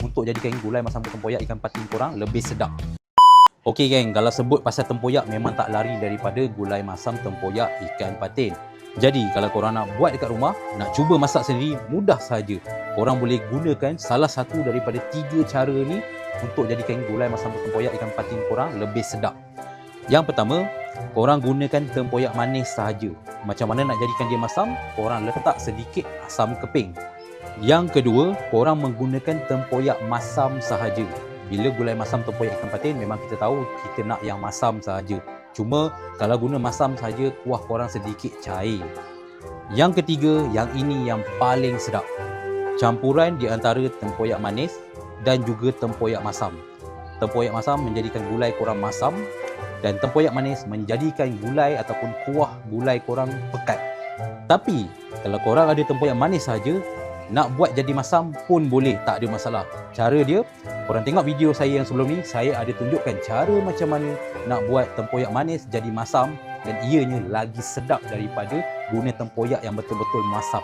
untuk jadikan gulai masam tempoyak ikan patin korang lebih sedap. Okey geng, kalau sebut pasal tempoyak memang tak lari daripada gulai masam tempoyak ikan patin. Jadi kalau korang nak buat dekat rumah, nak cuba masak sendiri, mudah saja. Korang boleh gunakan salah satu daripada 3 cara ni untuk jadikan gulai masam tempoyak ikan patin korang lebih sedap. Yang pertama, korang gunakan tempoyak manis sahaja. Macam mana nak jadikan dia masam? Korang letak sedikit asam keping. Yang kedua, korang menggunakan tempoyak masam sahaja. Bila gulai masam tempoyak ikan patin, memang kita tahu kita nak yang masam sahaja. Cuma kalau guna masam sahaja, kuah korang sedikit cair. Yang ketiga, yang ini yang paling sedap. Campuran di antara tempoyak manis dan juga tempoyak masam. Tempoyak masam menjadikan gulai korang masam dan tempoyak manis menjadikan gulai ataupun kuah gulai korang pekat. Tapi kalau korang ada tempoyak manis saja, nak buat jadi masam pun boleh, tak ada masalah. Cara dia, korang tengok video saya yang sebelum ni, saya ada tunjukkan cara macam mana nak buat tempoyak manis jadi masam dan ianya lagi sedap daripada guna tempoyak yang betul-betul masam.